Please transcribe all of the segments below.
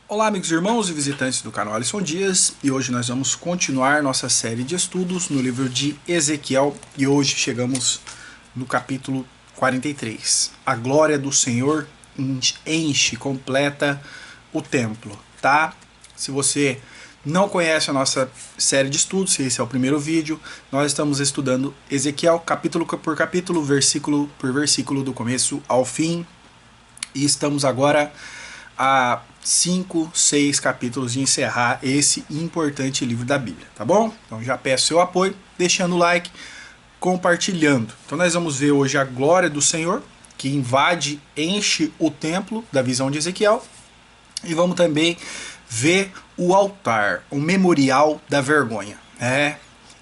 Olá, amigos, irmãos e visitantes do canal Alisson Dias, e hoje nós vamos continuar nossa série de estudos no livro de Ezequiel, e hoje chegamos no capítulo 43. A glória do Senhor enche, completa o templo, tá? Se você não conhece a nossa série de estudos, se esse é o primeiro vídeo, nós estamos estudando Ezequiel capítulo por capítulo, versículo por versículo, do começo ao fim, e estamos agora a 5, 6 capítulos de encerrar esse importante livro da Bíblia, tá bom? Então já peço seu apoio, deixando o like, compartilhando. Então nós vamos ver hoje a glória do Senhor, que invade, enche o templo da visão de Ezequiel, e vamos também ver o altar, o memorial da vergonha.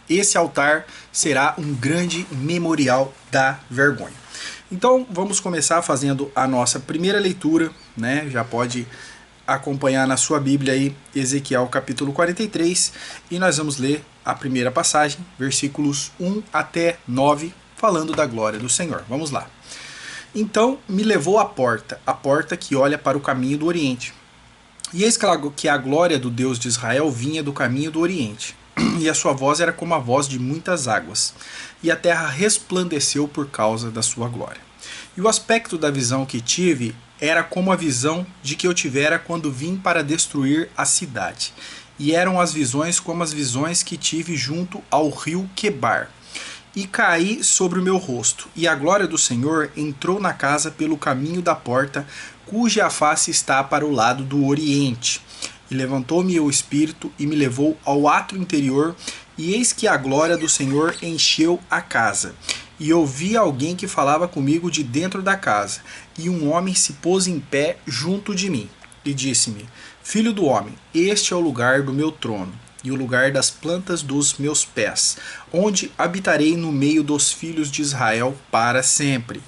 Esse altar será um grande memorial da vergonha. Então vamos começar fazendo a nossa primeira leitura, né? Já pode acompanhar na sua Bíblia aí Ezequiel capítulo 43, e nós vamos ler a primeira passagem, versículos 1 até 9, falando da glória do Senhor. Vamos lá. Então me levou à porta que olha para o caminho do Oriente. E eis que a glória do Deus de Israel vinha do caminho do Oriente, e a sua voz era como a voz de muitas águas, e a terra resplandeceu por causa da sua glória. E o aspecto da visão que tive era como a visão de que eu tivera quando vim para destruir a cidade. E eram as visões como as visões que tive junto ao rio Quebar. E caí sobre o meu rosto, e a glória do Senhor entrou na casa pelo caminho da porta, cuja face está para o lado do oriente. E levantou-me o espírito e me levou ao átrio interior, e eis que a glória do Senhor encheu a casa. E ouvi alguém que falava comigo de dentro da casa, e um homem se pôs em pé junto de mim, e disse-me: Filho do homem, este é o lugar do meu trono, e o lugar das plantas dos meus pés, onde habitarei no meio dos filhos de Israel para sempre.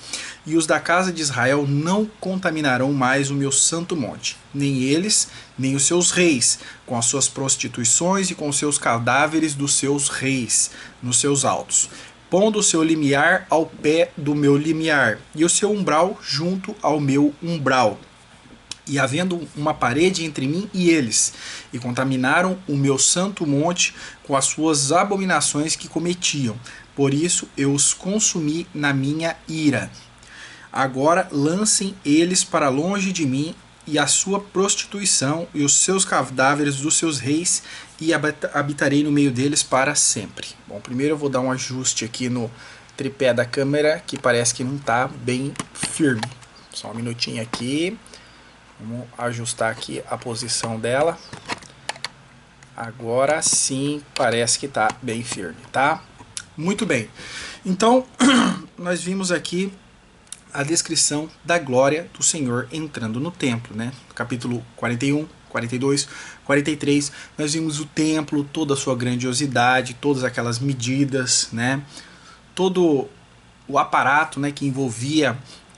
E os da casa de Israel não contaminarão mais o meu santo monte, nem eles, nem os seus reis, com as suas prostituições e com os seus cadáveres dos seus reis, nos seus altos, pondo o seu limiar ao pé do meu limiar, e o seu umbral junto ao meu umbral. E havendo uma parede entre mim e eles, e contaminaram o meu santo monte com as suas abominações que cometiam. Por isso eu os consumi na minha ira. Agora lancem eles para longe de mim e a sua prostituição e os seus cadáveres dos seus reis, e habitarei no meio deles para sempre. Bom, primeiro eu vou dar um ajuste aqui no tripé da câmera, que parece que não está bem firme. Só um minutinho aqui. Vamos ajustar aqui a posição dela. Agora sim, parece que está bem firme, tá? Muito bem. Então, nós vimos aqui a descrição da glória do Senhor entrando no templo, né? Capítulo 41, 42, 43, nós vimos o templo, toda a sua grandiosidade, todas aquelas medidas, né? Todo o aparato, né, que envolvia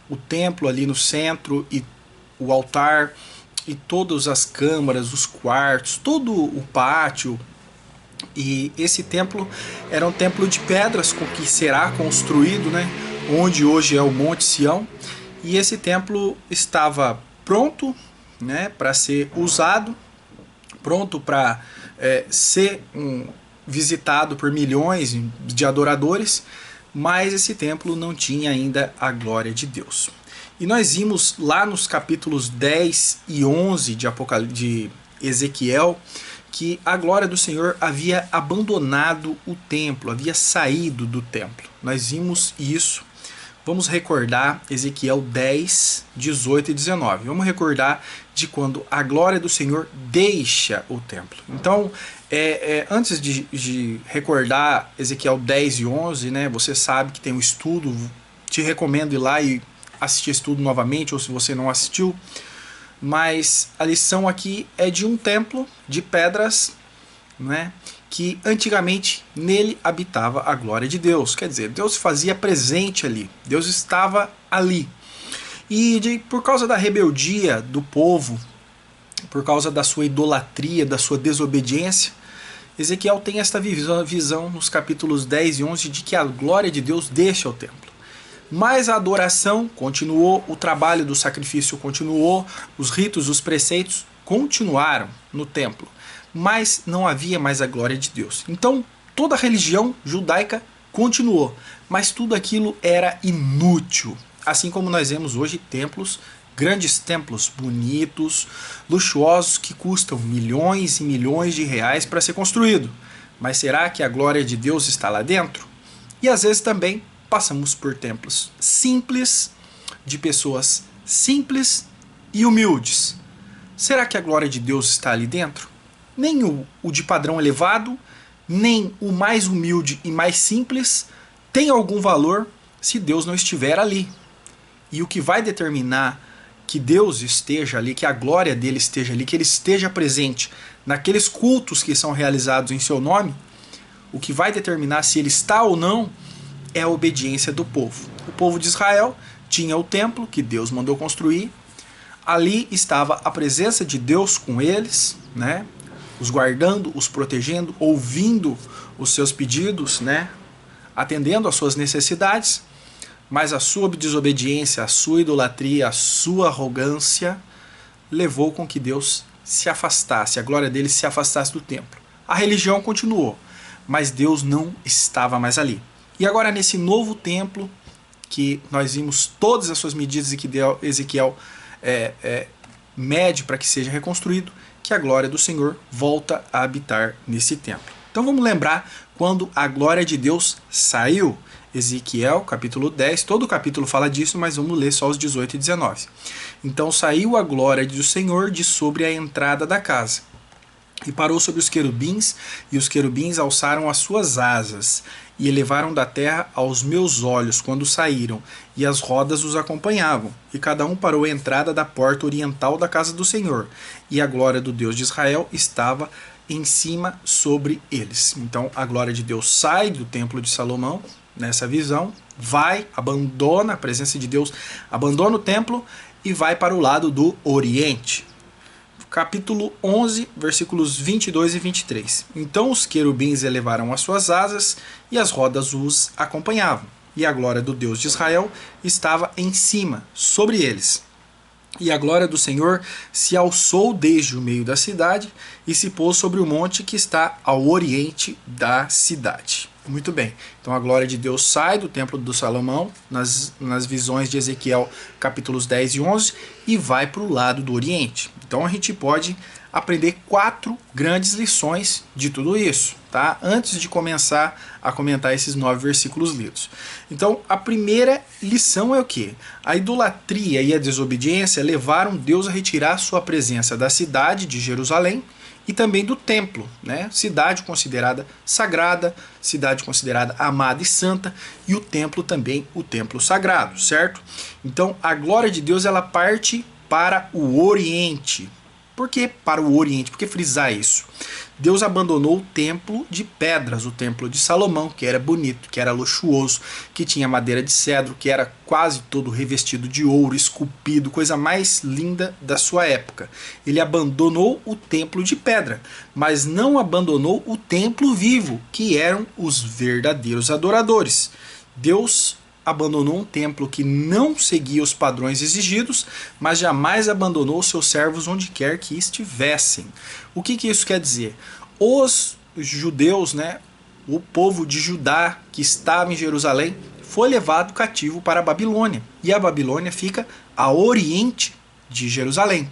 o templo ali no centro, e o altar, e todas as câmaras, os quartos, todo o pátio. E esse templo era um templo de pedras com que será construído, né, onde hoje é o Monte Sião, e esse templo estava pronto, né, para ser usado, pronto para ser visitado por milhões de adoradores, mas esse templo não tinha ainda a glória de Deus. E nós vimos lá nos capítulos 10 e 11 de Ezequiel que a glória do Senhor havia abandonado o templo, havia saído do templo. Nós vimos isso. Vamos recordar Ezequiel 10, 18 e 19. Vamos recordar de quando a glória do Senhor deixa o templo. Então, antes de recordar Ezequiel 10 e 11, né, você sabe que tem um estudo, te recomendo ir lá e assistir esse estudo novamente, ou se você não assistiu. Mas a lição aqui é de um templo de pedras, né, que antigamente nele habitava a glória de Deus. Quer dizer, Deus se fazia presente ali, Deus estava ali. E por causa da rebeldia do povo, por causa da sua idolatria, da sua desobediência, Ezequiel tem esta visão nos capítulos 10 e 11 de que a glória de Deus deixa o templo. Mas a adoração continuou, o trabalho do sacrifício continuou, os ritos, os preceitos continuaram no templo, mas não havia mais a glória de Deus. Então toda a religião judaica continuou, mas tudo aquilo era inútil. Assim como nós vemos hoje templos, grandes templos bonitos, luxuosos, que custam milhões e milhões de reais para ser construído. Mas será que a glória de Deus está lá dentro? E às vezes também passamos por templos simples, de pessoas simples e humildes. Será que a glória de Deus está ali dentro? Nem o de padrão elevado, nem o mais humilde e mais simples tem algum valor se Deus não estiver ali. E o que vai determinar que Deus esteja ali, que a glória dele esteja ali, que ele esteja presente naqueles cultos que são realizados em seu nome, o que vai determinar se ele está ou não é a obediência do povo. O povo de Israel tinha o templo que Deus mandou construir. Ali estava a presença de Deus com eles, né? Os guardando, os protegendo, ouvindo os seus pedidos, né? Atendendo às suas necessidades. Mas a sua desobediência, a sua idolatria, a sua arrogância levou com que Deus se afastasse, a glória dele se afastasse do templo. A religião continuou, mas Deus não estava mais ali. E agora nesse novo templo, que nós vimos todas as suas medidas e que Ezequiel mede para que seja reconstruído, que a glória do Senhor volta a habitar nesse templo. Então vamos lembrar quando a glória de Deus saiu. Ezequiel, capítulo 10, todo o capítulo fala disso, mas vamos ler só os 18 e 19. Então saiu a glória do Senhor de sobre a entrada da casa, e parou sobre os querubins, e os querubins alçaram as suas asas, e elevaram da terra aos meus olhos quando saíram, e as rodas os acompanhavam, e cada um parou à entrada da porta oriental da casa do Senhor, e a glória do Deus de Israel estava em cima sobre eles. Então a glória de Deus sai do templo de Salomão, nessa visão, vai, abandona a presença de Deus, abandona o templo e vai para o lado do Oriente. Capítulo 11, versículos 22 e 23. Então os querubins elevaram as suas asas e as rodas os acompanhavam, e a glória do Deus de Israel estava em cima, sobre eles. E a glória do Senhor se alçou desde o meio da cidade e se pôs sobre o monte que está ao oriente da cidade. Muito bem, então a glória de Deus sai do templo do Salomão, nas visões de Ezequiel, capítulos 10 e 11, e vai para o lado do Oriente. Então a gente pode aprender 4 grandes lições de tudo isso, tá? Antes de começar a comentar esses 9 versículos lidos. Então a primeira lição é o quê? A idolatria e a desobediência levaram Deus a retirar sua presença da cidade de Jerusalém e também do templo, né? Cidade considerada sagrada, cidade considerada amada e santa, e o templo também, o templo sagrado, certo? Então a glória de Deus ela parte para o Oriente. Por que para o Oriente? Por que frisar isso? Deus abandonou o templo de pedras, o templo de Salomão, que era bonito, que era luxuoso, que tinha madeira de cedro, que era quase todo revestido de ouro, esculpido, coisa mais linda da sua época. Ele abandonou o templo de pedra, mas não abandonou o templo vivo, que eram os verdadeiros adoradores. Deus abandonou um templo que não seguia os padrões exigidos, mas jamais abandonou seus servos onde quer que estivessem. O que isso quer dizer? Os judeus, né, o povo de Judá que estava em Jerusalém, foi levado cativo para a Babilônia. E a Babilônia fica a oriente de Jerusalém.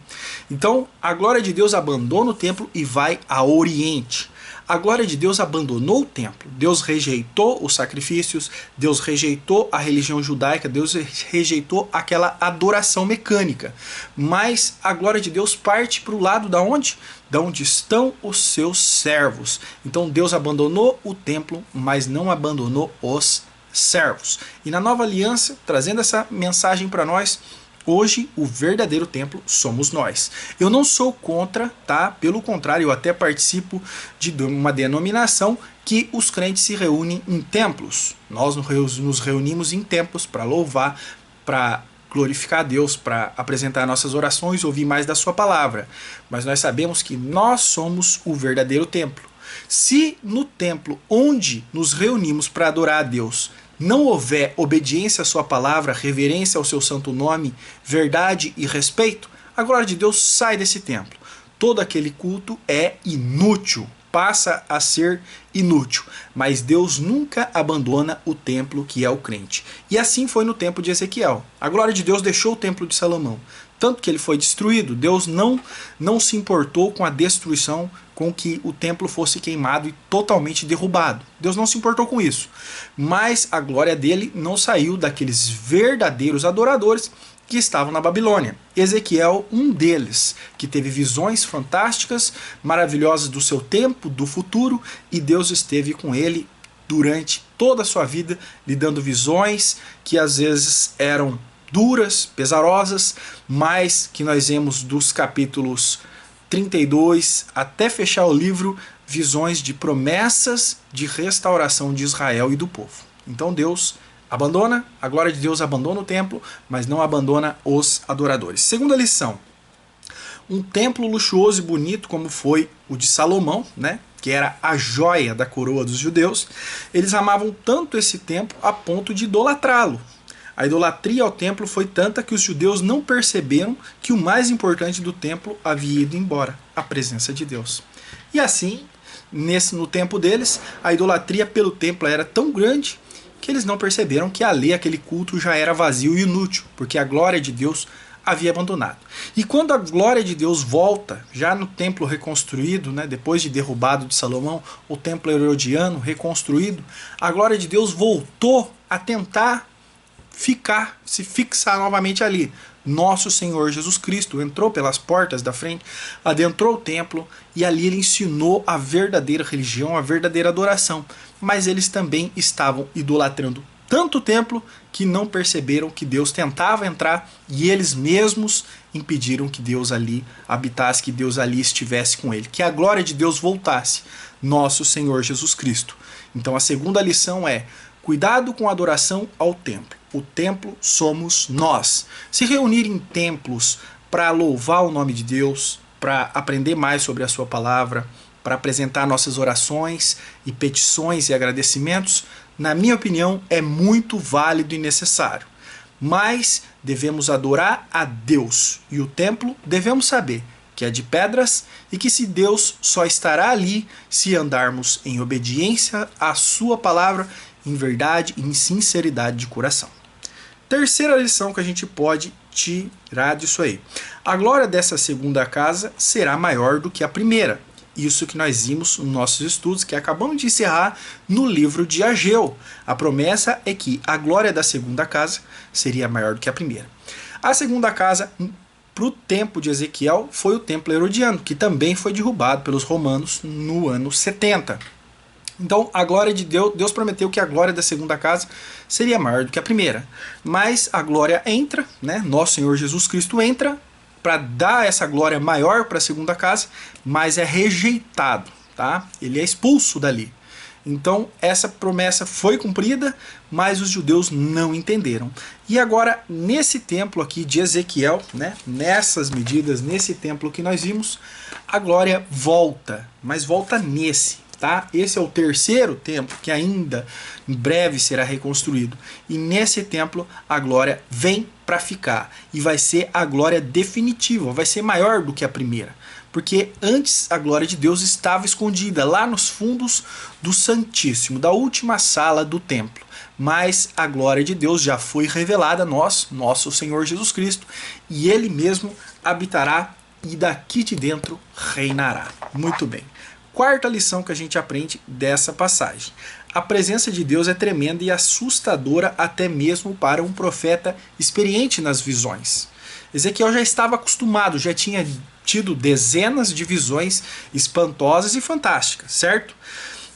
Então a glória de Deus abandona o templo e vai a oriente. A glória de Deus abandonou o templo. Deus rejeitou os sacrifícios, Deus rejeitou a religião judaica, Deus rejeitou aquela adoração mecânica. Mas a glória de Deus parte para o lado da onde? Da onde estão os seus servos. Então Deus abandonou o templo, mas não abandonou os servos. E na nova aliança, trazendo essa mensagem para nós, hoje, o verdadeiro templo somos nós. Eu não sou contra, tá? Pelo contrário, eu até participo de uma denominação que os crentes se reúnem em templos. Nós nos reunimos em templos para louvar, para glorificar a Deus, para apresentar nossas orações, ouvir mais da sua palavra. Mas nós sabemos que nós somos o verdadeiro templo. Se no templo onde nos reunimos para adorar a Deus não houver obediência à sua palavra, reverência ao seu santo nome, verdade e respeito, a glória de Deus sai desse templo. todo aquele culto é inútil, passa a ser inútil. Mas Deus nunca abandona o templo que é o crente. E assim foi no tempo de Ezequiel. A glória de Deus deixou o templo de Salomão, tanto que ele foi destruído. Deus não se importou com a destruição, com que o templo fosse queimado e totalmente derrubado. Deus não se importou com isso. Mas a glória dele não saiu daqueles verdadeiros adoradores que estavam na Babilônia. Ezequiel, um deles, que teve visões fantásticas, maravilhosas do seu tempo, do futuro, e Deus esteve com ele durante toda a sua vida, lhe dando visões que às vezes eram duras, pesarosas, mas que nós vemos dos capítulos 32 até fechar o livro, visões de promessas de restauração de Israel e do povo. Então Deus abandona, a glória de Deus abandona o templo, mas não abandona os adoradores. Segunda lição: um templo luxuoso e bonito como foi o de Salomão, né, que era a joia da coroa dos judeus, eles amavam tanto esse templo a ponto de idolatrá-lo. A idolatria ao templo foi tanta que os judeus não perceberam que o mais importante do templo havia ido embora, a presença de Deus. E assim, no tempo deles, a idolatria pelo templo era tão grande que eles não perceberam que ali aquele culto já era vazio e inútil, porque a glória de Deus havia abandonado. E quando a glória de Deus volta, já no templo reconstruído, né, depois de derrubado de Salomão, o templo herodiano reconstruído, a glória de Deus voltou a tentar se fixar novamente ali. Nosso Senhor Jesus Cristo entrou pelas portas da frente, adentrou o templo e ali ele ensinou a verdadeira religião, a verdadeira adoração. Mas eles também estavam idolatrando tanto o templo que não perceberam que Deus tentava entrar e eles mesmos impediram que Deus ali habitasse, que Deus ali estivesse com ele, que a glória de Deus voltasse. Nosso Senhor Jesus Cristo. Então a segunda lição é: cuidado com a adoração ao templo. O templo somos nós. Se reunir em templos para louvar o nome de Deus, para aprender mais sobre a sua palavra, para apresentar nossas orações e petições e agradecimentos, na minha opinião, é muito válido e necessário. Mas devemos adorar a Deus. E o templo devemos saber que é de pedras e que se Deus só estará ali se andarmos em obediência à sua palavra, em verdade e em sinceridade de coração. Terceira lição que a gente pode tirar disso aí: a glória dessa segunda casa será maior do que a primeira. Isso que nós vimos nos nossos estudos, que acabamos de encerrar no livro de Ageu. A promessa é que a glória da segunda casa seria maior do que a primeira. A segunda casa, para o tempo de Ezequiel, foi o templo herodiano, que também foi derrubado pelos romanos no ano 70. Então, a glória de Deus, Deus prometeu que a glória da segunda casa seria maior do que a primeira. Mas a glória entra, né? Nosso Senhor Jesus Cristo entra para dar essa glória maior para a segunda casa, mas é rejeitado, tá? Ele é expulso dali. Então, essa promessa foi cumprida, mas os judeus não entenderam. E agora, nesse templo aqui de Ezequiel, né? Nessas medidas, nesse templo que nós vimos, a glória volta, mas volta nesse. Tá? Esse é o terceiro templo que ainda em breve será reconstruído. E nesse templo a glória vem para ficar. E vai ser a glória definitiva, vai ser maior do que a primeira. Porque antes a glória de Deus estava escondida lá nos fundos do Santíssimo, da última sala do templo. Mas a glória de Deus já foi revelada a nós, nosso Senhor Jesus Cristo, e Ele mesmo habitará e daqui de dentro reinará. Muito bem. Quarta lição que a gente aprende dessa passagem: a presença de Deus é tremenda e assustadora até mesmo para um profeta experiente nas visões. Ezequiel já estava acostumado, já tinha tido dezenas de visões espantosas e fantásticas, certo?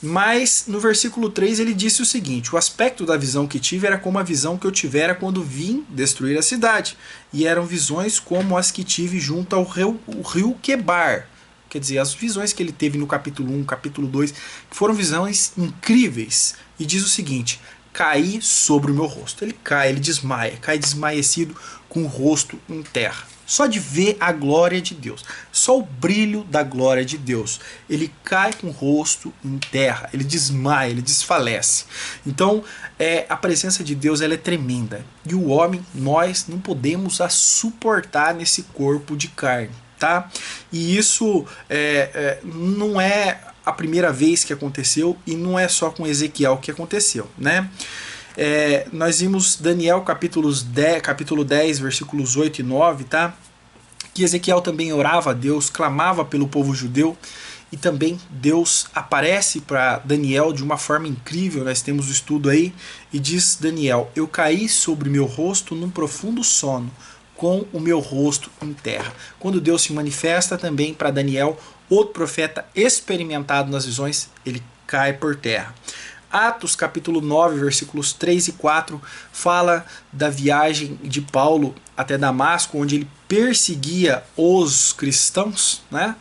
Mas no versículo 3 ele disse o seguinte: o aspecto da visão que tive era como a visão que eu tivera quando vim destruir a cidade, e eram visões como as que tive junto ao rio Quebar. Quer dizer, as visões que ele teve no capítulo 1, capítulo 2, foram visões incríveis. E diz o seguinte: caí sobre o meu rosto. Ele cai, ele desmaia, cai desmaiecido com o rosto em terra. Só de ver a glória de Deus, só o brilho da glória de Deus, ele cai com o rosto em terra, ele desmaia, ele desfalece. Então, a presença de Deus ela é tremenda. E o homem, nós não podemos a suportar nesse corpo de carne. tá? E isso não é a primeira vez que aconteceu e não é só com Ezequiel que aconteceu, né? Nós vimos Daniel capítulo 10, versículos 8 e 9, tá? Que Ezequiel também orava a Deus, clamava pelo povo judeu, e também Deus aparece para Daniel de uma forma incrível. Nós temos o estudo aí, e diz Daniel: eu caí sobre meu rosto num profundo sono, com o meu rosto em terra. Quando Deus se manifesta também para Daniel, outro profeta experimentado nas visões, ele cai por terra. Atos capítulo 9, versículos 3 e 4, fala da viagem de Paulo até Damasco, onde ele perseguia os cristãos, né?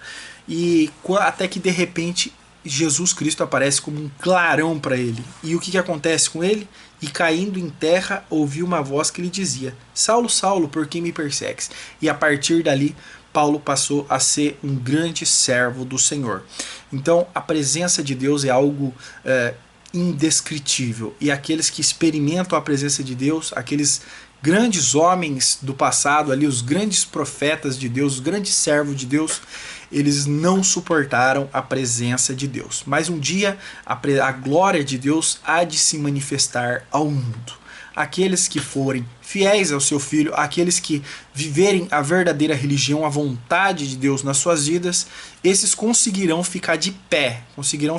E até que de repente Jesus Cristo aparece como um clarão para ele. E o que acontece com ele? E caindo em terra, ouviu uma voz que lhe dizia: Saulo, Saulo, por que me persegues? E a partir dali, Paulo passou a ser um grande servo do Senhor. Então, a presença de Deus é algo indescritível. E aqueles que experimentam a presença de Deus, aqueles grandes homens do passado, ali, os grandes profetas de Deus, os grandes servos de Deus, eles não suportaram a presença de Deus. Mas um dia a glória de Deus há de se manifestar ao mundo. Aqueles que forem fiéis ao seu Filho, aqueles que viverem a verdadeira religião, a vontade de Deus nas suas vidas, esses conseguirão ficar de pé, conseguirão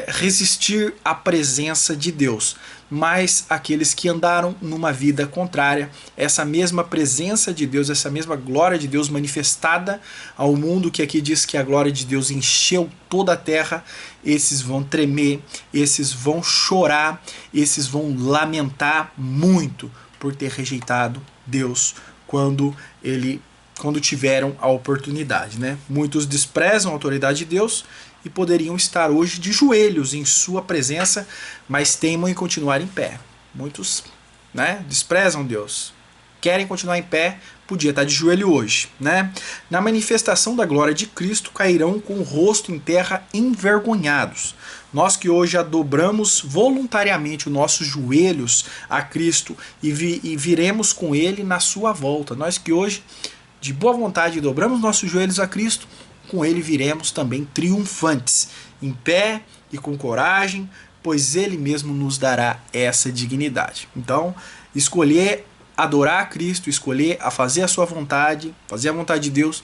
resistir à presença de Deus. Mas aqueles que andaram numa vida contrária, essa mesma presença de Deus, essa mesma glória de Deus manifestada ao mundo, que aqui diz que a glória de Deus encheu toda a terra, esses vão tremer, esses vão chorar, esses vão lamentar muito por ter rejeitado Deus quando tiveram a oportunidade, né? Muitos desprezam a autoridade de Deus e poderiam estar hoje de joelhos em sua presença, mas teimam em continuar em pé. Muitos, né, desprezam Deus, querem continuar em pé, podia estar de joelho hoje, né? Na manifestação da glória de Cristo cairão com o rosto em terra envergonhados. Nós que hoje dobramos voluntariamente os nossos joelhos a Cristo e viremos com Ele na sua volta. Nós que hoje, de boa vontade, dobramos nossos joelhos a Cristo, com Ele viremos também triunfantes, em pé e com coragem, pois Ele mesmo nos dará essa dignidade. Então, escolher adorar a Cristo, escolher a fazer a sua vontade, fazer a vontade de Deus,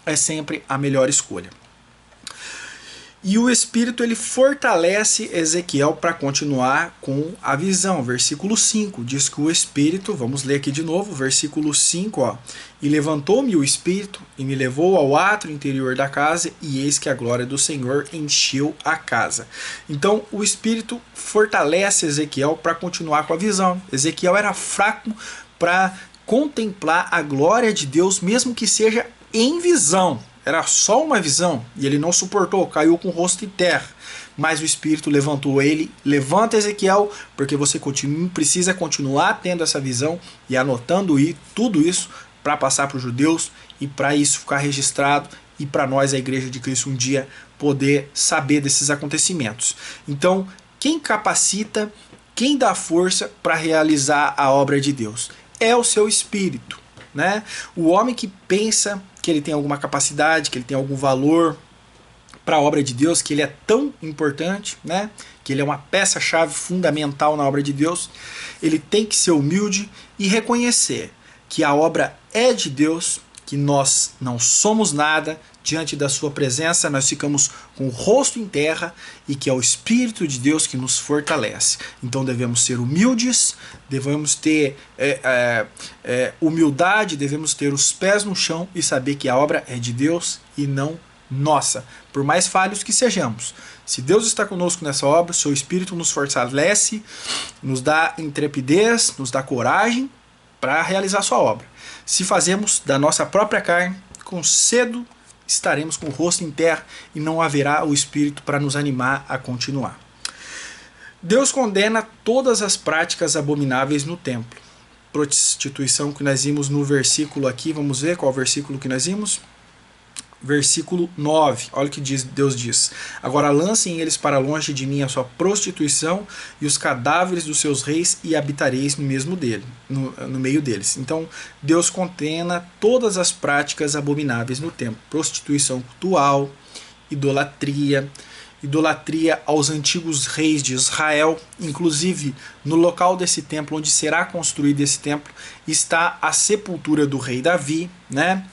é sempre a melhor escolha. E o Espírito ele fortalece Ezequiel para continuar com a visão. Versículo 5 diz que o Espírito, vamos ler aqui de novo, versículo 5, ó, e levantou-me o Espírito e me levou ao átrio interior da casa, e eis que a glória do Senhor encheu a casa. Então o Espírito fortalece Ezequiel para continuar com a visão. Ezequiel era fraco para contemplar a glória de Deus, mesmo que seja em visão. Era só uma visão e ele não suportou, caiu com o rosto em terra. Mas o Espírito levantou ele: levanta, Ezequiel, porque você precisa continuar tendo essa visão e anotando tudo isso para passar para os judeus e para isso ficar registrado e para nós, a Igreja de Cristo, um dia poder saber desses acontecimentos. Então, quem capacita, quem dá força para realizar a obra de Deus? É o seu Espírito, né? O homem que pensa que ele tem alguma capacidade, que ele tem algum valor para a obra de Deus, que ele é tão importante, né? Que ele é uma peça-chave fundamental na obra de Deus, ele tem que ser humilde e reconhecer que a obra é de Deus, que nós não somos nada diante da sua presença, nós ficamos com o rosto em terra e que é o Espírito de Deus que nos fortalece. Então devemos ser humildes, devemos ter humildade, devemos ter os pés no chão e saber que a obra é de Deus e não nossa, por mais falhos que sejamos. Se Deus está conosco nessa obra, o seu Espírito nos fortalece, nos dá intrepidez, nos dá coragem para realizar a sua obra. Se fazemos da nossa própria carne, com cedo estaremos com o rosto em terra e não haverá o Espírito para nos animar a continuar. Deus condena todas as práticas abomináveis no templo. Prostituição que nós vimos no versículo aqui, vamos ver qual versículo que nós vimos? Versículo 9, olha o que Deus diz: agora lancem eles para longe de mim a sua prostituição e os cadáveres dos seus reis, e habitareis no meio deles. Então Deus condena todas as práticas abomináveis no templo: prostituição cultual, idolatria aos antigos reis de Israel. Inclusive, no local desse templo, onde será construído esse templo, está a sepultura do rei Davi, né?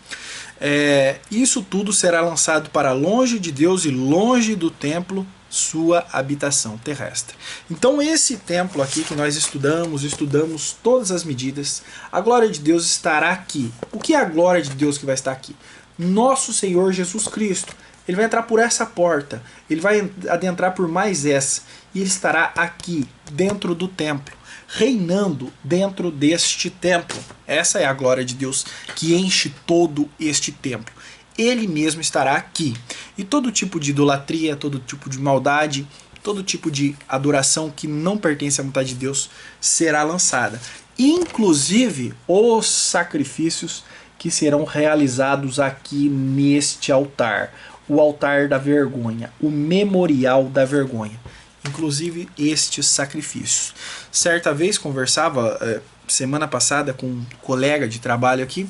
Isso tudo será lançado para longe de Deus e longe do templo, sua habitação terrestre. Então esse templo aqui que nós estudamos todas as medidas, a glória de Deus estará aqui. O que é a glória de Deus que vai estar aqui? Nosso Senhor Jesus Cristo. Ele vai entrar por essa porta, ele vai adentrar por mais essa, e ele estará aqui, dentro do templo, reinando dentro deste templo. Essa é a glória de Deus que enche todo este templo. Ele mesmo estará aqui. E todo tipo de idolatria, todo tipo de maldade, todo tipo de adoração que não pertence à vontade de Deus será lançada. Inclusive os sacrifícios que serão realizados aqui neste altar. O altar da vergonha, o memorial da vergonha. Inclusive estes sacrifícios. Certa vez conversava, semana passada, com um colega de trabalho aqui,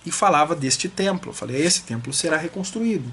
e falava deste templo. Eu falei, esse templo será reconstruído.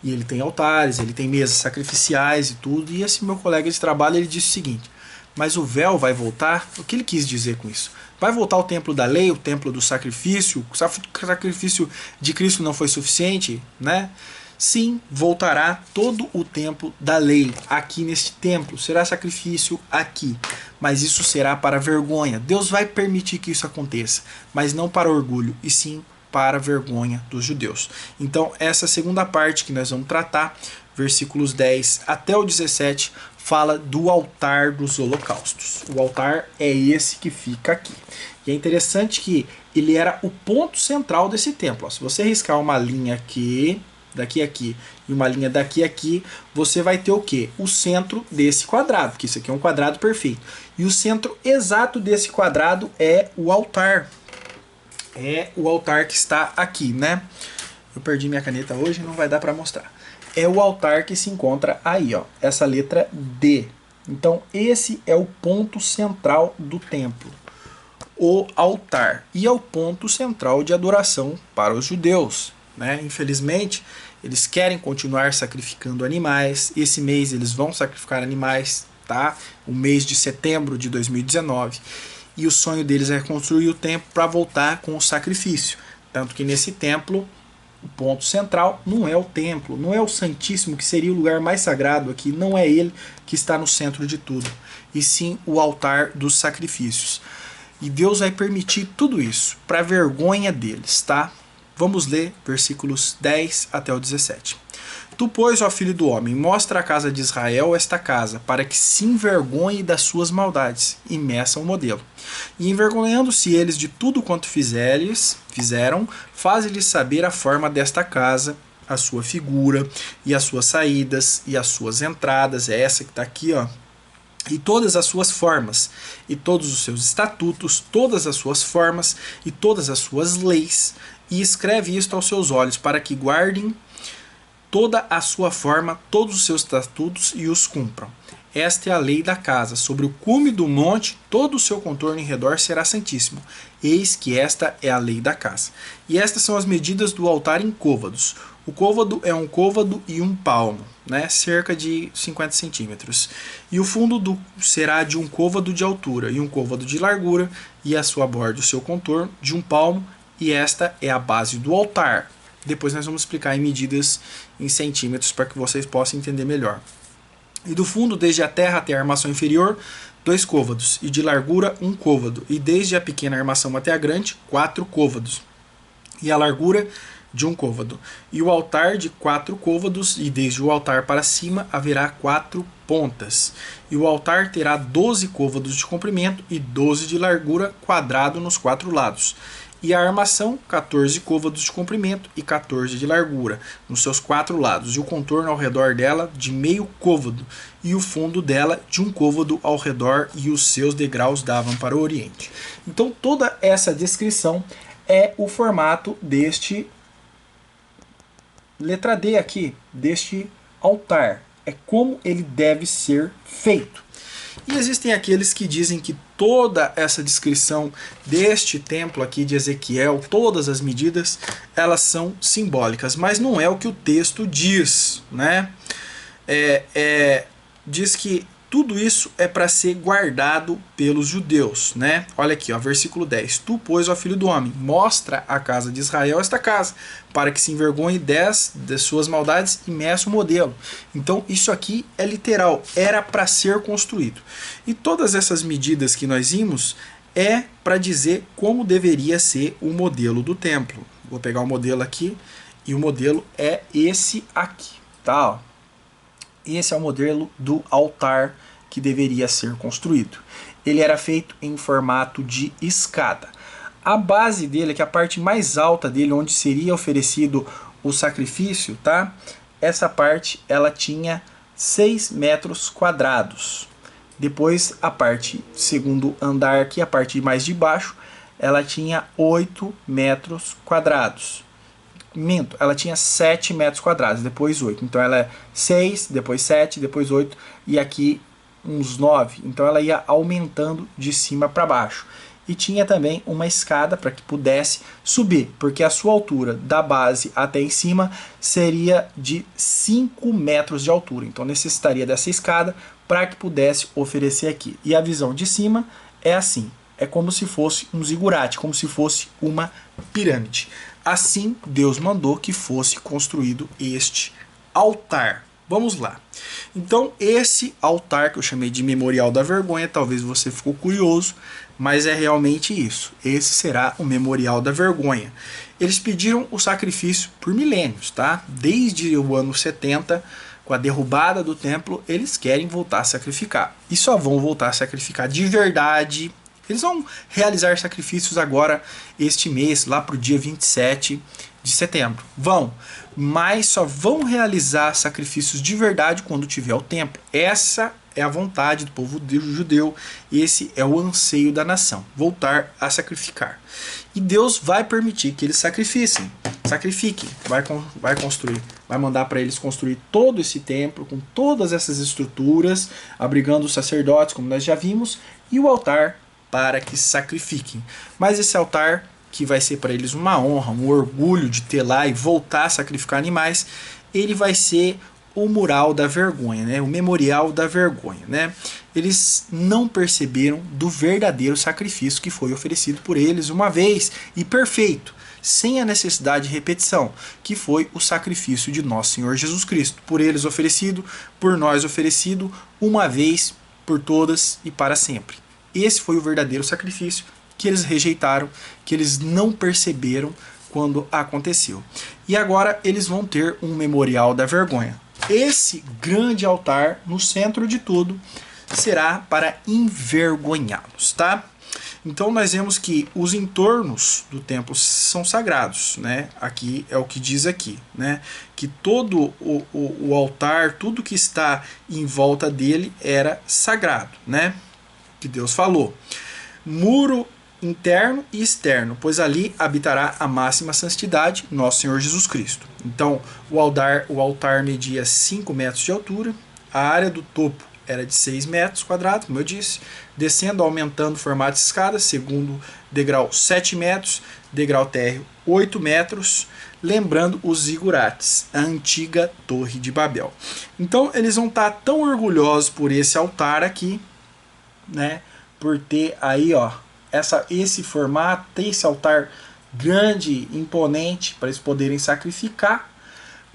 E ele tem altares, ele tem mesas sacrificiais e tudo. E esse meu colega de trabalho, ele disse o seguinte: mas o véu vai voltar? O que ele quis dizer com isso? Vai voltar o templo da lei, o templo do sacrifício? O sacrifício de Cristo não foi suficiente, né? Sim, voltará todo o tempo da lei aqui neste templo. Será sacrifício aqui, mas isso será para vergonha. Deus vai permitir que isso aconteça, mas não para orgulho, e sim para a vergonha dos judeus. Então essa segunda parte que nós vamos tratar, versículos 10 até o 17, fala do altar dos holocaustos. O altar é esse que fica aqui. E é interessante que ele era o ponto central desse templo. Se você riscar uma linha aqui, daqui a aqui, e uma linha daqui a aqui, você vai ter o quê? O centro desse quadrado, porque isso aqui é um quadrado perfeito. E o centro exato desse quadrado é o altar. É o altar que está aqui, né? Eu perdi minha caneta hoje, não vai dar para mostrar. É o altar que se encontra aí, ó, essa letra D. Então esse é o ponto central do templo, o altar, e é o ponto central de adoração para os judeus, né? Infelizmente, eles querem continuar sacrificando animais. Esse mês eles vão sacrificar animais, tá? O mês de setembro de 2019. E o sonho deles é construir o templo para voltar com o sacrifício. Tanto que nesse templo, o ponto central não é o templo, não é o Santíssimo, que seria o lugar mais sagrado aqui, não é ele que está no centro de tudo, e sim o altar dos sacrifícios. E Deus vai permitir tudo isso para vergonha deles, tá? Vamos ler versículos 10 até o 17. Tu, pois, ó filho do homem, mostra à casa de Israel esta casa, para que se envergonhe das suas maldades, e meça o modelo. E envergonhando-se eles de tudo quanto fizeram, faze-lhes saber a forma desta casa, a sua figura, e as suas saídas, e as suas entradas, é essa que está aqui, ó, e todas as suas formas, e todos os seus estatutos, todas as suas formas, e todas as suas leis, e escreve isto aos seus olhos, para que guardem toda a sua forma, todos os seus estatutos, e os cumpram. Esta é a lei da casa. Sobre o cume do monte, todo o seu contorno em redor será santíssimo. Eis que esta é a lei da casa. E estas são as medidas do altar em côvados. O côvado é um côvado e um palmo, né? Cerca de 50 centímetros. E o fundo será de um côvado de altura e um côvado de largura, e a sua borda, o seu contorno, de um palmo, e esta é a base do altar. Depois nós vamos explicar em medidas em centímetros para que vocês possam entender melhor. E do fundo, desde a terra até a armação inferior, 2 côvados, e de largura 1 côvado, e desde a pequena armação até a grande, 4 côvados, e a largura de 1 côvado. E o altar de 4 côvados, e desde o altar para cima haverá 4 pontas. E o altar terá 12 côvados de comprimento e 12 de largura, quadrado nos 4 lados. E a armação, 14 côvados de comprimento e 14 de largura, nos seus 4 lados, e o contorno ao redor dela de meio côvado, e o fundo dela de 1 côvado ao redor, e os seus degraus davam para o oriente. Então toda essa descrição é o formato deste letra D aqui, deste altar. É como ele deve ser feito. E existem aqueles que dizem que toda essa descrição deste templo aqui de Ezequiel, todas as medidas, elas são simbólicas, mas não é o que o texto diz, né? Diz que tudo isso é para ser guardado pelos judeus, né? Olha aqui, ó, versículo 10. Tu, pois, ó filho do homem, mostra à casa de Israel esta casa, para que se envergonhe das suas maldades e meça o modelo. Então, isso aqui é literal, era para ser construído. E todas essas medidas que nós vimos é para dizer como deveria ser o modelo do templo. Vou pegar o modelo aqui, e o modelo é esse aqui, tá? Ó. Esse é o modelo do altar que deveria ser construído. Ele era feito em formato de escada. A base dele, que é a parte mais alta dele, onde seria oferecido o sacrifício, tá? Essa parte ela tinha 6 metros quadrados. Depois a parte, segundo andar aqui, a parte mais de baixo, ela tinha 8 metros quadrados. Minto, ela tinha 7 metros quadrados, depois 8. Então ela é 6, depois 7, depois 8 e aqui uns 9. Então ela ia aumentando de cima para baixo. E tinha também uma escada para que pudesse subir, porque a sua altura da base até em cima seria de 5 metros de altura. Então necessitaria dessa escada para que pudesse oferecer aqui. E a visão de cima é assim. É como se fosse um zigurate, como se fosse uma pirâmide. Assim, Deus mandou que fosse construído este altar. Vamos lá. Então, esse altar que eu chamei de Memorial da Vergonha, talvez você ficou curioso, mas é realmente isso. Esse será o Memorial da Vergonha. Eles pediram o sacrifício por milênios, tá? Desde o ano 70, com a derrubada do templo, eles querem voltar a sacrificar. E só vão voltar a sacrificar de verdade. Eles vão realizar sacrifícios agora este mês, lá para o dia 27 de setembro. Vão, mas só vão realizar sacrifícios de verdade quando tiver o templo. Essa é a vontade do povo judeu, esse é o anseio da nação, voltar a sacrificar. E Deus vai permitir que eles sacrifiquem, vai construir, vai mandar para eles construir todo esse templo, com todas essas estruturas, abrigando os sacerdotes, como nós já vimos, e o altar para que sacrifiquem. Mas esse altar, que vai ser para eles uma honra, um orgulho de ter lá e voltar a sacrificar animais, ele vai ser o mural da vergonha, né? O memorial da vergonha, né? Eles não perceberam do verdadeiro sacrifício que foi oferecido por eles uma vez e perfeito, sem a necessidade de repetição, que foi o sacrifício de nosso Senhor Jesus Cristo, por eles oferecido, por nós oferecido, uma vez por todas e para sempre. Esse foi o verdadeiro sacrifício que eles rejeitaram, que eles não perceberam quando aconteceu. E agora eles vão ter um memorial da vergonha. Esse grande altar, no centro de tudo, será para envergonhá-los, tá? Então nós vemos que os entornos do templo são sagrados, né? Aqui é o que diz aqui, né? Que todo o altar, tudo que está em volta dele era sagrado, né? Que Deus falou. Muro interno e externo, pois ali habitará a máxima santidade, nosso Senhor Jesus Cristo. Então, o altar media 5 metros de altura, a área do topo era de 6 metros quadrados, como eu disse, descendo, aumentando o formato de escada, segundo degrau 7 metros, degrau térreo 8 metros, lembrando os zigurates, a antiga Torre de Babel. Então, eles vão estar tão orgulhosos por esse altar aqui, né, por ter aí, ó, esse formato, ter esse altar grande, imponente, para eles poderem sacrificar,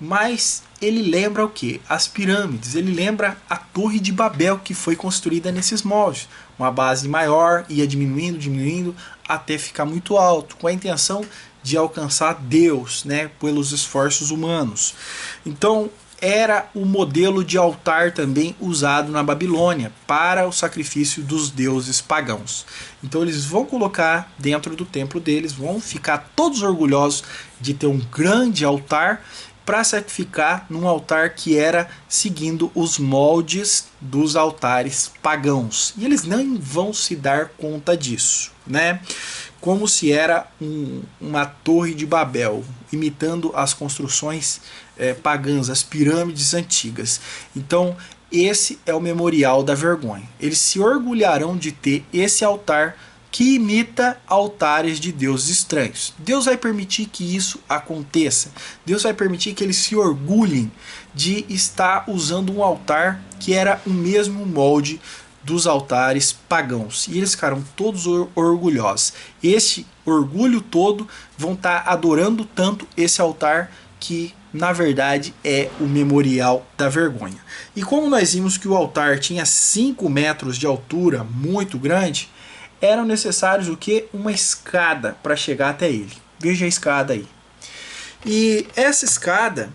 mas ele lembra o que? As pirâmides, ele lembra a Torre de Babel que foi construída nesses moldes, uma base maior, ia diminuindo, até ficar muito alto, com a intenção de alcançar Deus, né, pelos esforços humanos. Então, era o modelo de altar também usado na Babilônia para o sacrifício dos deuses pagãos. Então eles vão colocar dentro do templo deles, vão ficar todos orgulhosos de ter um grande altar para sacrificar num altar que era seguindo os moldes dos altares pagãos. E eles não vão se dar conta disso, né? Como se era uma torre de Babel. imitando as construções pagãs, as pirâmides antigas. Então, esse é o memorial da vergonha. Eles se orgulharão de ter esse altar que imita altares de deuses estranhos. Deus vai permitir que isso aconteça. Deus vai permitir que eles se orgulhem de estar usando um altar que era o mesmo molde dos altares pagãos. E eles ficaram todos orgulhosos. Este orgulho todo vão estar adorando tanto esse altar que, na verdade, é o memorial da vergonha. E como nós vimos que o altar tinha 5 metros de altura, muito grande, eram necessários o que? Uma escada para chegar até ele. Veja a escada aí. E essa escada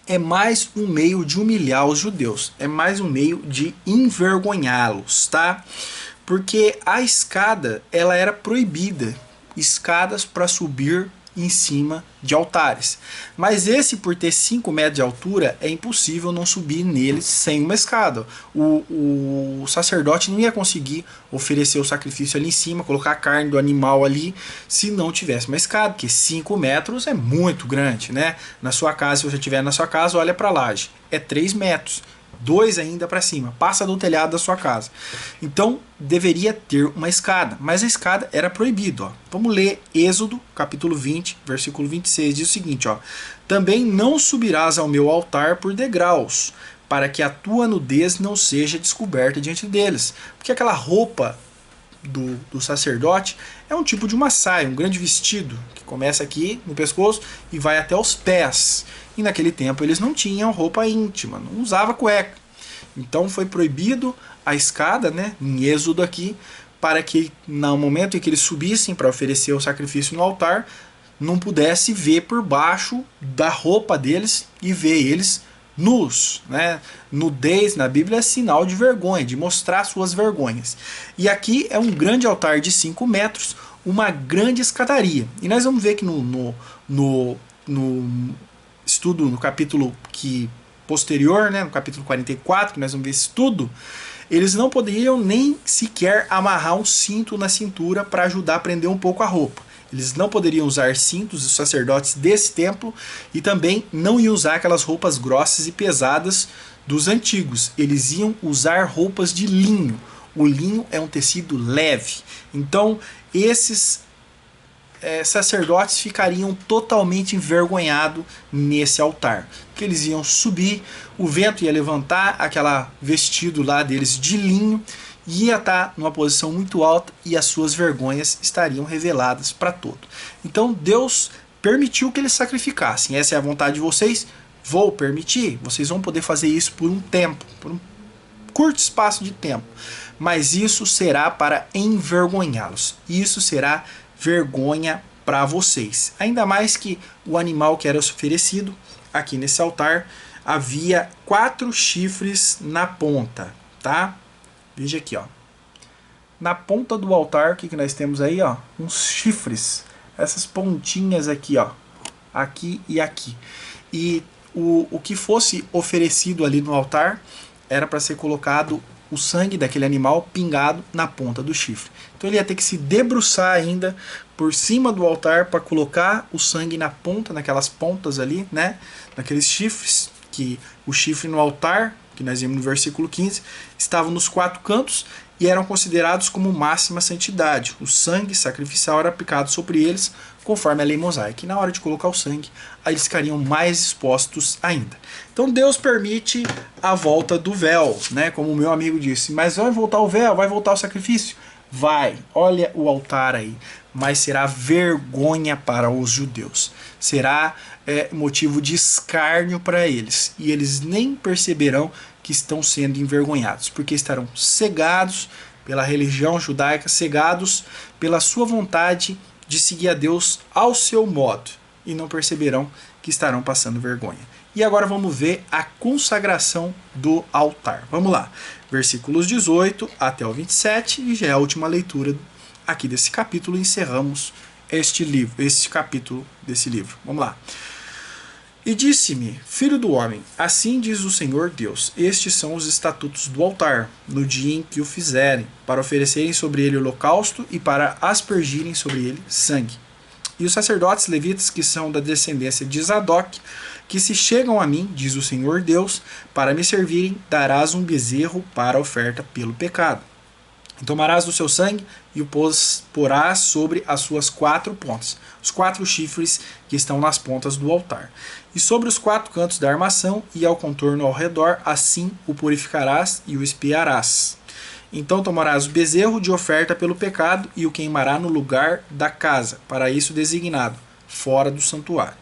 é mais um meio de humilhar os judeus. É mais um meio de envergonhá-los, tá? Porque a escada, ela era proibida. Escadas para subir em cima de altares. Mas esse, por ter 5 metros de altura, é impossível não subir nele sem uma escada. O sacerdote não ia conseguir oferecer o sacrifício ali em cima, colocar a carne do animal ali, se não tivesse uma escada, porque 5 metros é muito grande, né? Na sua casa, se você estiver na sua casa, olha para a laje, é 3 metros. 2 ainda para cima, passa do telhado da sua casa. Então deveria ter uma escada, mas a escada era proibida. Ó. Vamos ler Êxodo, capítulo 20, versículo 26, diz o seguinte: ó, também não subirás ao meu altar por degraus, para que a tua nudez não seja descoberta diante deles. Porque aquela roupa do sacerdote é um tipo de uma saia, um grande vestido, que começa aqui no pescoço e vai até os pés. E naquele tempo eles não tinham roupa íntima, não usava cueca. Então foi proibido a escada, né, em Êxodo aqui, para que no momento em que eles subissem para oferecer o sacrifício no altar, não pudesse ver por baixo da roupa deles e ver eles nus, né? Nudez na Bíblia é sinal de vergonha, de mostrar suas vergonhas. E aqui é um grande altar de 5 metros, uma grande escadaria. E nós vamos ver que no estudo, no capítulo posterior, né, no capítulo 44, que nós vamos ver isso tudo, eles não poderiam nem sequer amarrar um cinto na cintura para ajudar a prender um pouco a roupa. Eles não poderiam usar cintos, os sacerdotes desse templo, e também não iam usar aquelas roupas grossas e pesadas dos antigos. Eles iam usar roupas de linho. O linho é um tecido leve. Então, esses sacerdotes ficariam totalmente envergonhados nesse altar. Porque eles iam subir, o vento ia levantar aquela vestido lá deles de linho, ia estar numa posição muito alta e as suas vergonhas estariam reveladas para todo. Então Deus permitiu que eles sacrificassem. Essa é a vontade de vocês? Vou permitir. Vocês vão poder fazer isso por um tempo, por um curto espaço de tempo. Mas isso será para envergonhá-los. Isso será vergonha para vocês. Ainda mais que o animal que era oferecido aqui nesse altar havia 4 chifres na ponta, tá? Veja aqui, ó. Na ponta do altar, o que nós temos aí, ó? Uns chifres. Essas pontinhas aqui, ó. Aqui e aqui. E o que fosse oferecido ali no altar era para ser colocado o sangue daquele animal pingado na ponta do chifre. Então ele ia ter que se debruçar ainda por cima do altar para colocar o sangue na ponta, naquelas pontas ali, né? Naqueles chifres, que o chifre no altar, que nós vimos no versículo 15, estavam nos 4 cantos e eram considerados como máxima santidade. O sangue sacrificial era aplicado sobre eles conforme a lei mosaica. E na hora de colocar o sangue, aí eles ficariam mais expostos ainda. Então Deus permite a volta do véu, né? Como o meu amigo disse, mas vai voltar o véu, vai voltar o sacrifício? Vai, olha o altar aí, mas será vergonha para os judeus. Será motivo de escárnio para eles. E eles nem perceberão que estão sendo envergonhados, porque estarão cegados pela religião judaica, cegados pela sua vontade de seguir a Deus ao seu modo, e não perceberão que estarão passando vergonha. E agora vamos ver a consagração do altar. Vamos lá, versículos 18 até o 27, e já é a última leitura aqui desse capítulo, encerramos este capítulo desse livro. Vamos lá. E disse-me, filho do homem, assim diz o Senhor Deus, estes são os estatutos do altar, no dia em que o fizerem, para oferecerem sobre ele holocausto e para aspergirem sobre ele sangue. E os sacerdotes levitas, que são da descendência de Zadok, que se chegam a mim, diz o Senhor Deus, para me servirem, darás um bezerro para a oferta pelo pecado. E tomarás do seu sangue e o porás sobre as suas 4 pontas, os 4 chifres que estão nas pontas do altar, e sobre os 4 cantos da armação e ao contorno ao redor, assim o purificarás e o espiarás. Então tomarás o bezerro de oferta pelo pecado e o queimará no lugar da casa, para isso designado, fora do santuário.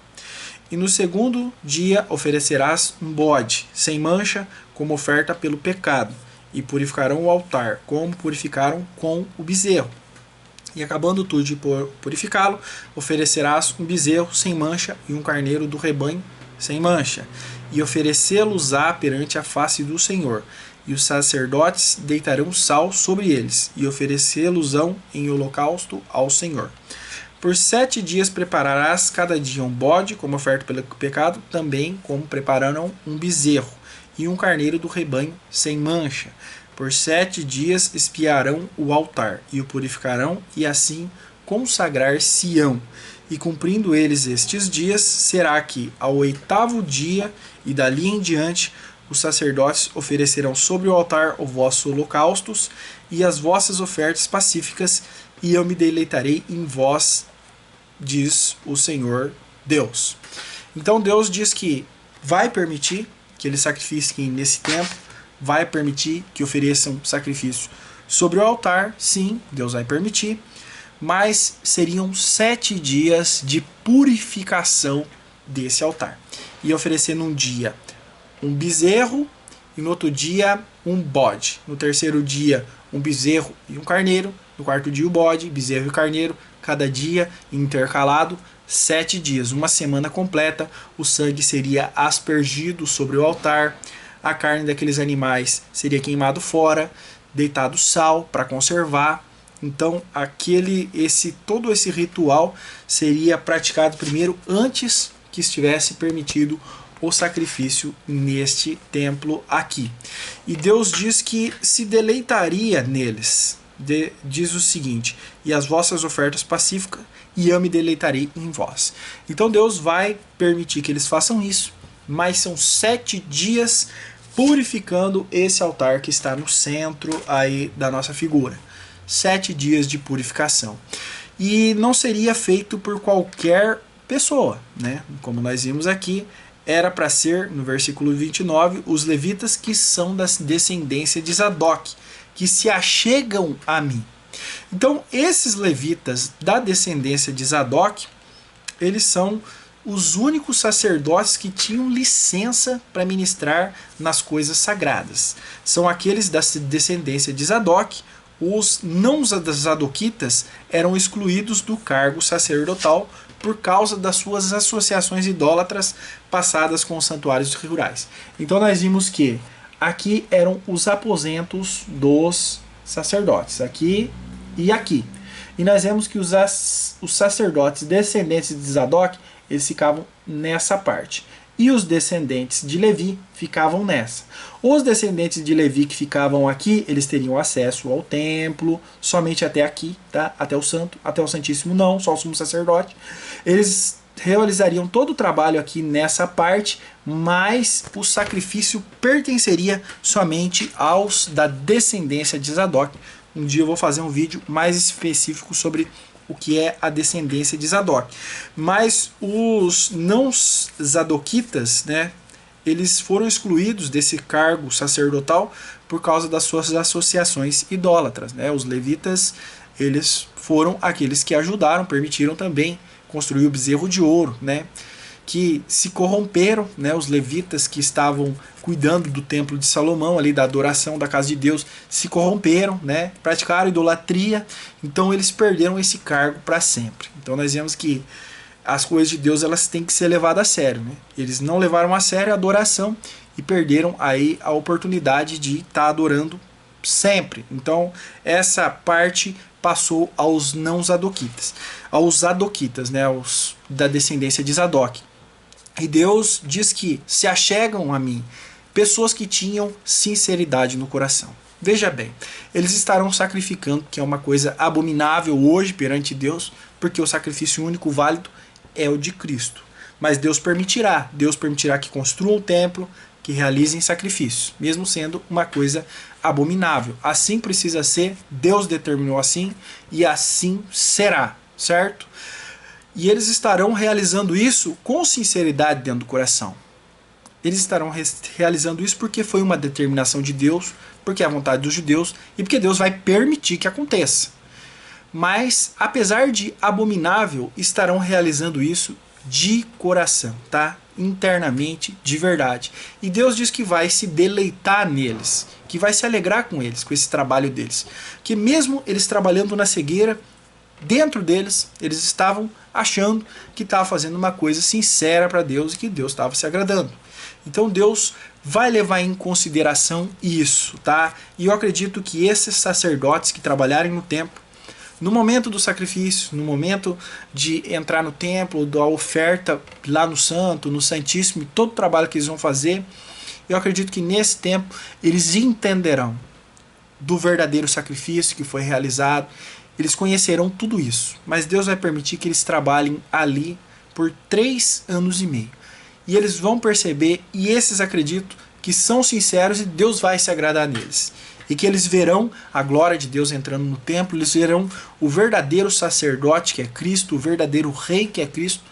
E no segundo dia oferecerás um bode, sem mancha, como oferta pelo pecado, e purificarão o altar, como purificaram com o bezerro. E acabando tu de purificá-lo, oferecerás um bezerro sem mancha e um carneiro do rebanho sem mancha, e oferecê-los-á perante a face do Senhor. E os sacerdotes deitarão sal sobre eles, e oferecê-los-ão em holocausto ao Senhor. Por 7 dias prepararás cada dia um bode como oferta pelo pecado, também como prepararão um bezerro e um carneiro do rebanho sem mancha. Por 7 dias espiarão o altar e o purificarão, e assim consagrar-se-ão. E cumprindo eles estes dias, será que ao 8º dia e dali em diante os sacerdotes oferecerão sobre o altar os vossos holocaustos e as vossas ofertas pacíficas, e eu me deleitarei em vós, diz o Senhor Deus. Então Deus diz que vai permitir que eles sacrifiquem nesse tempo, vai permitir que ofereçam sacrifício sobre o altar, sim, Deus vai permitir, mas seriam 7 dias de purificação desse altar. E oferecendo um dia um bezerro, e no outro dia um bode. No terceiro dia um bezerro e um carneiro. No quarto dia o bode, bezerro e carneiro. Cada dia intercalado 7 dias, uma semana completa. O sangue seria aspergido sobre o altar. A carne daqueles animais seria queimado fora, deitado sal para conservar. Então todo esse ritual seria praticado primeiro antes que estivesse permitido o sacrifício neste templo aqui. E Deus diz que se deleitaria neles. Diz o seguinte: e as vossas ofertas pacíficas, e eu me deleitarei em vós. Então Deus vai permitir que eles façam isso, mas são 7 dias purificando esse altar que está no centro aí da nossa figura. 7 dias de purificação. E não seria feito por qualquer pessoa, né? Como nós vimos aqui, era para ser, no versículo 29, os levitas que são da descendência de Zadok, que se achegam a mim. Então, esses levitas da descendência de Zadok, eles são os únicos sacerdotes que tinham licença para ministrar nas coisas sagradas. São aqueles da descendência de Zadok. Os não zadoquitas eram excluídos do cargo sacerdotal por causa das suas associações idólatras passadas com os santuários rurais. Então nós vimos que aqui eram os aposentos dos sacerdotes, aqui e aqui. E nós vemos que os sacerdotes descendentes de Zadok, eles ficavam nessa parte. E os descendentes de Levi ficavam nessa. Os descendentes de Levi que ficavam aqui, eles teriam acesso ao templo, somente até aqui, tá? Até o santo, até o santíssimo não, só o sumo sacerdote. Eles realizariam todo o trabalho aqui nessa parte, mas o sacrifício pertenceria somente aos da descendência de Zadok. Um dia eu vou fazer um vídeo mais específico sobre o que é a descendência de Zadok. Mas os não zadoquitas, né, eles foram excluídos desse cargo sacerdotal por causa das suas associações idólatras, né? Os levitas, eles foram aqueles que ajudaram, permitiram também construir o bezerro de ouro, né? Que se corromperam, né? Os levitas que estavam cuidando do templo de Salomão, ali da adoração da casa de Deus, se corromperam, né? Praticaram idolatria, então eles perderam esse cargo para sempre. Então nós vemos que as coisas de Deus, elas têm que ser levadas a sério, né? Eles não levaram a sério a adoração e perderam aí a oportunidade de estar adorando sempre. Então essa parte passou aos não zadoquitas, aos zadoquitas, né? Aos da descendência de Zadok. E Deus diz que se achegam a mim pessoas que tinham sinceridade no coração. Veja bem, eles estarão sacrificando, que é uma coisa abominável hoje perante Deus, porque o sacrifício único válido é o de Cristo. Mas Deus permitirá que construam o templo, que realizem sacrifícios, mesmo sendo uma coisa abominável. Assim precisa ser, Deus determinou assim e assim será, certo? E eles estarão realizando isso com sinceridade dentro do coração. Eles estarão realizando isso porque foi uma determinação de Deus, porque é a vontade dos judeus e porque Deus vai permitir que aconteça. Mas, apesar de abominável, estarão realizando isso de coração, tá? Internamente, de verdade. E Deus diz que vai se deleitar neles, que vai se alegrar com eles, com esse trabalho deles. Que mesmo eles trabalhando na cegueira, dentro deles, eles estavam achando que estava fazendo uma coisa sincera para Deus e que Deus estava se agradando. Então Deus vai levar em consideração isso, tá? E eu acredito que esses sacerdotes que trabalharem no templo, no momento do sacrifício, no momento de entrar no templo, da oferta lá no santo, no santíssimo, todo o trabalho que eles vão fazer, eu acredito que nesse tempo eles entenderão do verdadeiro sacrifício que foi realizado, eles conhecerão tudo isso. Mas Deus vai permitir que eles trabalhem ali por 3 anos e meio. E eles vão perceber, e esses acredito que são sinceros e Deus vai se agradar neles. E que eles verão a glória de Deus entrando no templo, eles verão o verdadeiro sacerdote que é Cristo, o verdadeiro rei que é Cristo,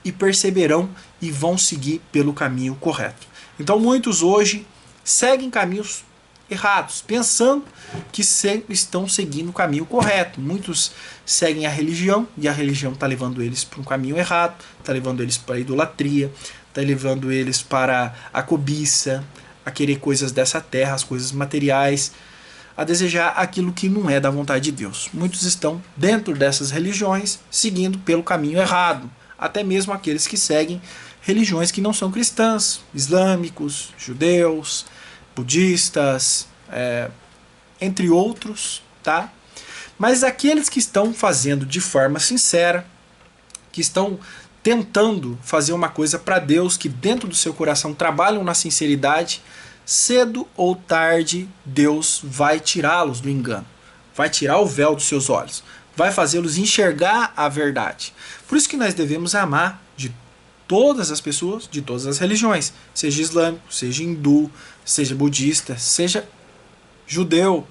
e perceberão e vão seguir pelo caminho correto. Então muitos hoje seguem caminhos errados, pensando que estão seguindo o caminho correto. Muitos seguem a religião e a religião está levando eles para um caminho errado, está levando eles para a idolatria, está levando eles para a cobiça, a querer coisas dessa terra, as coisas materiais, a desejar aquilo que não é da vontade de Deus. Muitos estão dentro dessas religiões, seguindo pelo caminho errado, até mesmo aqueles que seguem religiões que não são cristãs, islâmicos, judeus, budistas, entre outros, tá? Mas aqueles que estão fazendo de forma sincera, que estão tentando fazer uma coisa para Deus, que dentro do seu coração trabalham na sinceridade, cedo ou tarde Deus vai tirá-los do engano, vai tirar o véu dos seus olhos, vai fazê-los enxergar a verdade. Por isso que nós devemos amar de todas as pessoas, de todas as religiões, seja islâmico, seja hindu, seja budista, seja judeu,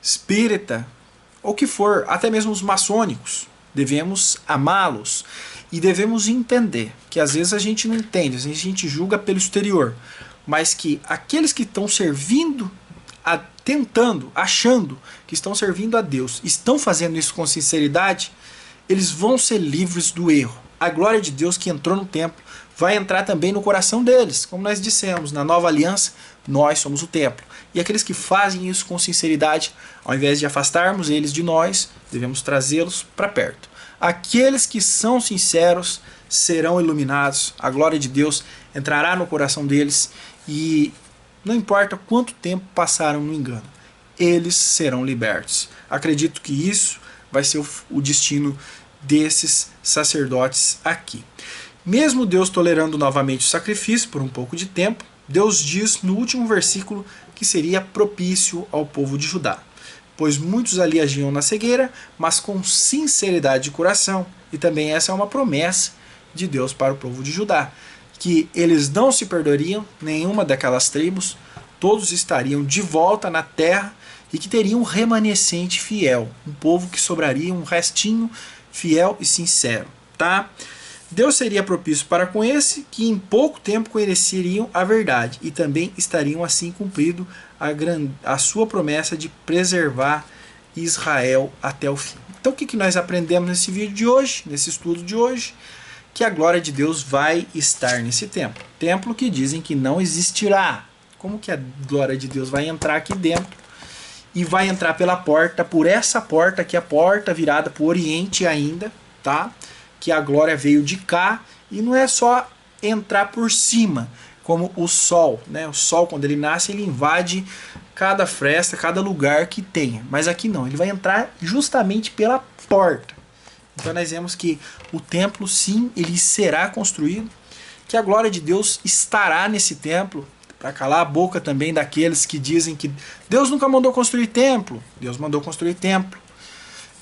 espírita, ou que for, até mesmo os maçônicos. Devemos amá-los e devemos entender que às vezes a gente não entende, às vezes a gente julga pelo exterior, mas que aqueles que estão servindo, tentando, achando que estão servindo a Deus, estão fazendo isso com sinceridade, eles vão ser livres do erro. A glória de Deus que entrou no templo vai entrar também no coração deles. Como nós dissemos, na nova aliança, nós somos o templo. E aqueles que fazem isso com sinceridade, ao invés de afastarmos eles de nós, devemos trazê-los para perto. Aqueles que são sinceros serão iluminados, a glória de Deus entrará no coração deles e não importa quanto tempo passaram no engano, eles serão libertos. Acredito que isso vai ser o destino desses sacerdotes aqui. Mesmo Deus tolerando novamente o sacrifício por um pouco de tempo, Deus diz no último versículo que seria propício ao povo de Judá, pois muitos ali agiam na cegueira, mas com sinceridade de coração. E também essa é uma promessa de Deus para o povo de Judá, que eles não se perderiam, nenhuma daquelas tribos, todos estariam de volta na terra e que teriam um remanescente fiel, um povo que sobraria um restinho fiel e sincero, tá? Deus seria propício para com esse, que em pouco tempo conheceriam a verdade e também estariam assim cumprido a sua promessa de preservar Israel até o fim. Então o que nós aprendemos nesse vídeo de hoje, nesse estudo de hoje? Que a glória de Deus vai estar nesse templo. Templo que dizem que não existirá. Como que a glória de Deus vai entrar aqui dentro? E vai entrar pela porta, por essa porta, que é a porta virada para o Oriente ainda, tá? Que a glória veio de cá, e não é só entrar por cima, como o sol, né? O sol, quando ele nasce, ele invade cada fresta, cada lugar que tenha. Mas aqui não, ele vai entrar justamente pela porta. Então nós vemos que o templo, sim, ele será construído, que a glória de Deus estará nesse templo, para calar a boca também daqueles que dizem que Deus nunca mandou construir templo. Deus mandou construir templo.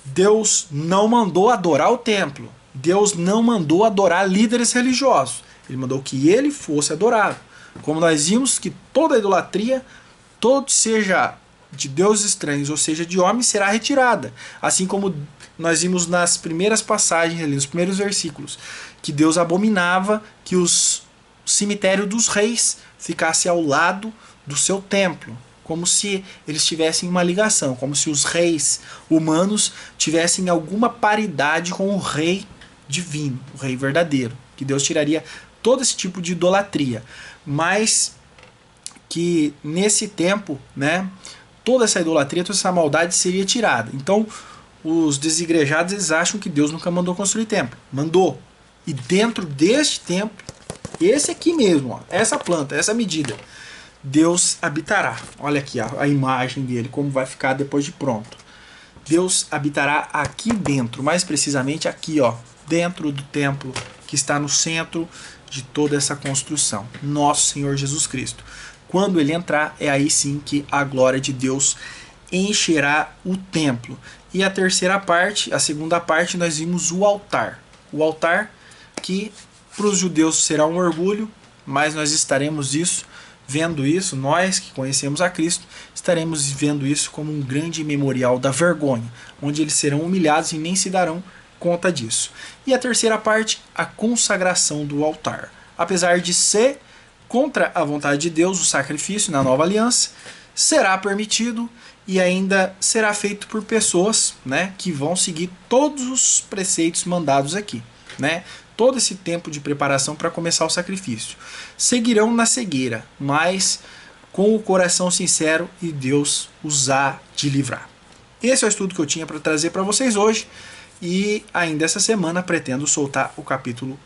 Deus não mandou adorar o templo. Deus não mandou adorar líderes religiosos. Ele mandou que ele fosse adorado. Como nós vimos que toda idolatria, todo seja de deuses estranhos ou seja de homens, será retirada. Assim como nós vimos nas primeiras passagens, ali, nos primeiros versículos, que Deus abominava que os cemitérios dos reis ficasse ao lado do seu templo, como se eles tivessem uma ligação, como se os reis humanos tivessem alguma paridade com o rei divino, o rei verdadeiro, que Deus tiraria todo esse tipo de idolatria, mas que nesse tempo, né, toda essa idolatria, toda essa maldade seria tirada. Então, os desigrejados, eles acham que Deus nunca mandou construir templo. Mandou. E dentro deste templo, esse aqui mesmo, ó, essa planta, essa medida, Deus habitará. Olha aqui a imagem dele, como vai ficar depois de pronto. Deus habitará aqui dentro, mais precisamente aqui, ó, dentro do templo que está no centro de toda essa construção. Nosso Senhor Jesus Cristo. Quando ele entrar, é aí sim que a glória de Deus encherá o templo. E a terceira parte, a segunda parte, nós vimos o altar. O altar que para os judeus será um orgulho, mas nós estaremos vendo isso, nós que conhecemos a Cristo, estaremos vendo isso como um grande memorial da vergonha, onde eles serão humilhados e nem se darão conta disso. E a terceira parte, a consagração do altar. Apesar de ser contra a vontade de Deus, o sacrifício na nova aliança será permitido e ainda será feito por pessoas, né, que vão seguir todos os preceitos mandados aqui, né? Todo esse tempo de preparação para começar o sacrifício. Seguirão na cegueira, mas com o coração sincero e Deus os há de livrar. Esse é o estudo que eu tinha para trazer para vocês hoje e ainda essa semana pretendo soltar o capítulo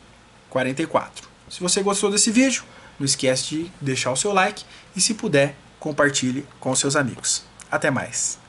44. Se você gostou desse vídeo, não esquece de deixar o seu like e, se puder, compartilhe com seus amigos. Até mais!